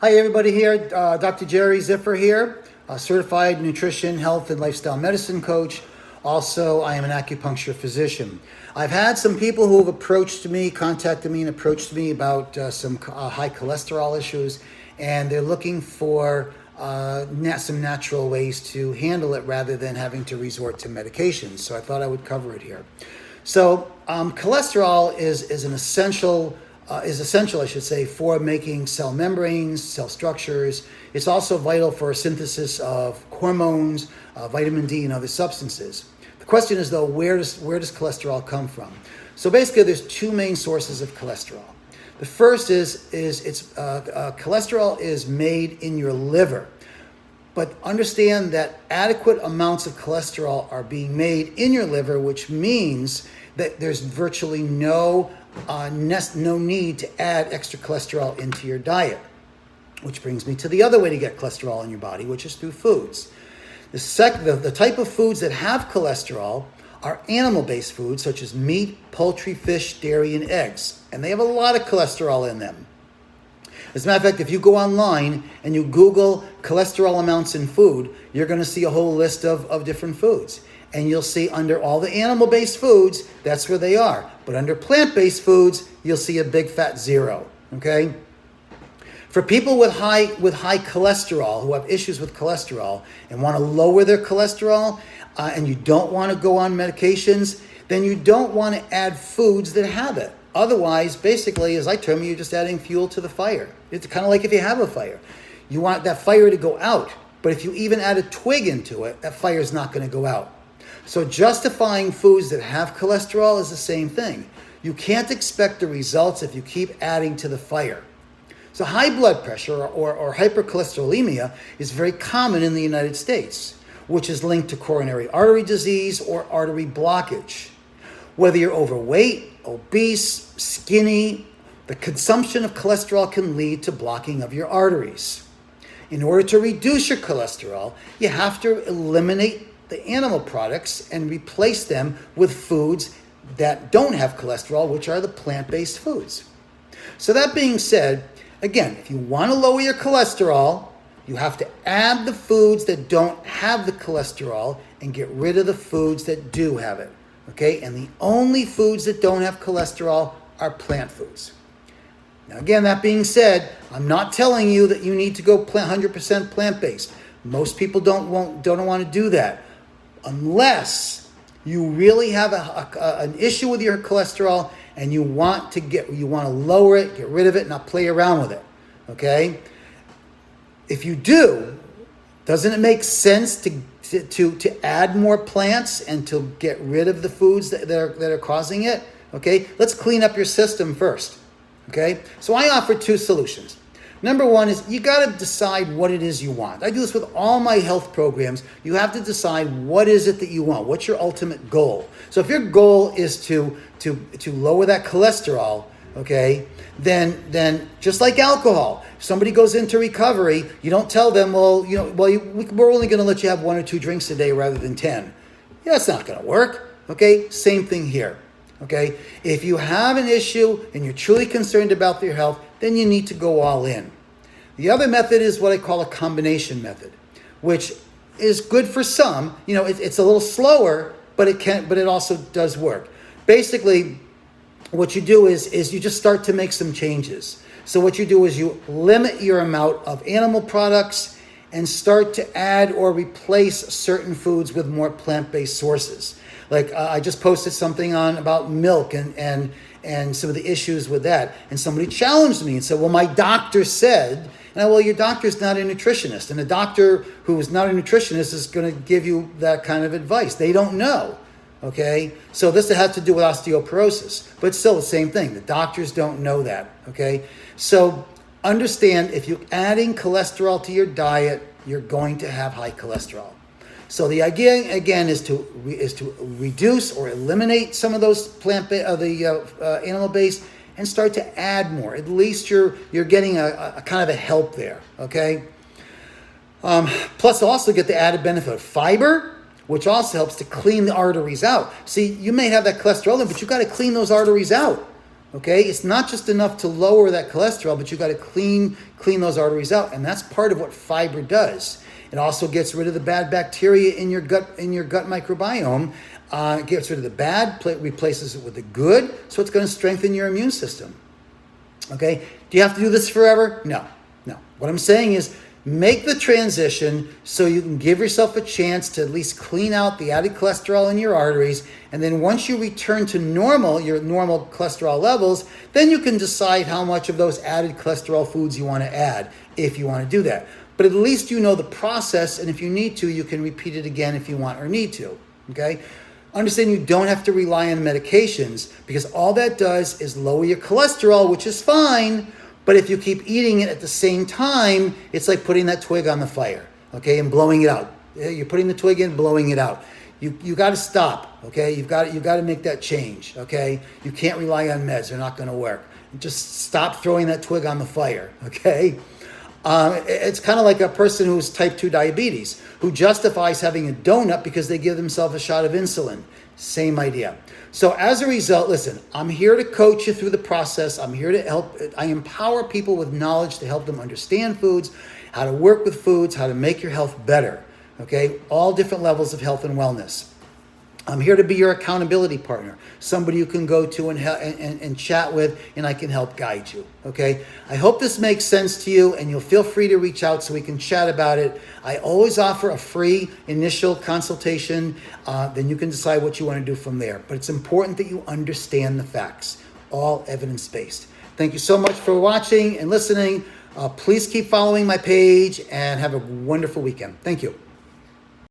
Hi, everybody here. Dr. Jerry Ziffer here, a certified nutrition, health, and lifestyle medicine coach. Also, I am an acupuncture physician. I've had some people who have contacted me and approached me about some high cholesterol issues, and they're looking for some natural ways to handle it rather than having to resort to medications. So I thought I would cover it here. So cholesterol is essential, I should say, for making cell membranes, cell structures. It's also vital for synthesis of hormones, vitamin D, and other substances. The question is, though, where does cholesterol come from? So basically, there's two main sources of cholesterol. The first is cholesterol is made in your liver. But understand that adequate amounts of cholesterol are being made in your liver, which means that there's virtually no need to add extra cholesterol into your diet. Which brings me to the other way to get cholesterol in your body, which is through foods. The type of foods that have cholesterol are animal-based foods, such as meat, poultry, fish, dairy, and eggs. And they have a lot of cholesterol in them. As a matter of fact, if you go online and you Google cholesterol amounts in food, you're going to see a whole list of different foods. And you'll see under all the animal-based foods, that's where they are. But under plant-based foods, you'll see a big fat zero, okay? For people with high cholesterol, who have issues with cholesterol and want to lower their cholesterol, and you don't want to go on medications, then you don't want to add foods that have it. Otherwise, basically, as I term it, you're just adding fuel to the fire. It's kind of like if you have a fire. You want that fire to go out, but if you even add a twig into it, that fire is not going to go out. So justifying foods that have cholesterol is the same thing. You can't expect the results if you keep adding to the fire. So high blood pressure or hypercholesterolemia is very common in the United States, which is linked to coronary artery disease or artery blockage. Whether you're overweight, obese, skinny, the consumption of cholesterol can lead to blocking of your arteries. In order to reduce your cholesterol, you have to eliminate the animal products and replace them with foods that don't have cholesterol, which are the plant-based foods. So that being said, again, if you want to lower your cholesterol, you have to add the foods that don't have the cholesterol and get rid of the foods that do have it. Okay, and the only foods that don't have cholesterol are plant foods. Now again, that being said, I'm not telling you that you need to go 100% plant-based. Most people don't want to do that unless you really have an issue with your cholesterol and you want to lower it, get rid of it, not play around with it. Okay? If you do, doesn't it make sense to add more plants and to get rid of the foods that are causing it? Okay, let's clean up your system first. Okay, so I offer two solutions. Number one is you got to decide what it is you want. I do this with all my health programs. You have to decide what is it that you want. What's your ultimate goal? So if your goal is to lower that cholesterol, okay, then just like alcohol, if somebody goes into recovery, you don't tell them, we're only going to let you have 1 or 2 drinks a day rather than 10. Yeah, that's not going to work. Okay, same thing here. Okay, if you have an issue and you're truly concerned about your health, then you need to go all in. The other method is what I call a combination method, which is good for some. It's a little slower, but it also does work. Basically, what you do is you just start to make some changes. So what you do is you limit your amount of animal products and start to add or replace certain foods with more plant-based sources. Like I just posted something about milk and some of the issues with that. And somebody challenged me and said, well, my doctor said, your doctor's not a nutritionist. And a doctor who is not a nutritionist is going to give you that kind of advice. They don't know. Okay, so this has to do with osteoporosis, but it's still the same thing. The doctors don't know that. Okay, so understand if you're adding cholesterol to your diet, you're going to have high cholesterol. So the idea again is to reduce or eliminate some of those animal-based and start to add more. At least you're getting a kind of a help there. Okay. Plus, also get the added benefit of fiber, which also helps to clean the arteries out. See, you may have that cholesterol, but you've got to clean those arteries out. Okay, it's not just enough to lower that cholesterol, but you got to clean those arteries out, and that's part of what fiber does. It also gets rid of the bad bacteria in your gut microbiome. It gets rid of the bad, replaces it with the good, so it's going to strengthen your immune system. Okay, do you have to do this forever? No. What I'm saying is, make the transition so you can give yourself a chance to at least clean out the added cholesterol in your arteries. And then once you return to your normal cholesterol levels, then you can decide how much of those added cholesterol foods you want to add, if you want to do that. But at least you know the process, and if you need to, you can repeat it again if you want or need to. Okay? Understand you don't have to rely on medications, because all that does is lower your cholesterol, which is fine. But if you keep eating it at the same time, it's like putting that twig on the fire, okay, and blowing it out. You're putting the twig in, blowing it out. You got to stop, okay? You got to make that change, okay? You can't rely on meds; they're not going to work. Just stop throwing that twig on the fire, okay? It's kind of like a person who's type 2 diabetes, who justifies having a donut because they give themselves a shot of insulin. Same idea. So as a result, listen, I'm here to coach you through the process. I'm here to help. I empower people with knowledge to help them understand foods, how to work with foods, how to make your health better. Okay? All different levels of health and wellness. I'm here to be your accountability partner, somebody you can go to and chat with, and I can help guide you, okay? I hope this makes sense to you, and you'll feel free to reach out so we can chat about it. I always offer a free initial consultation. Then you can decide what you want to do from there. But it's important that you understand the facts, all evidence-based. Thank you so much for watching and listening. Please keep following my page, and have a wonderful weekend. Thank you.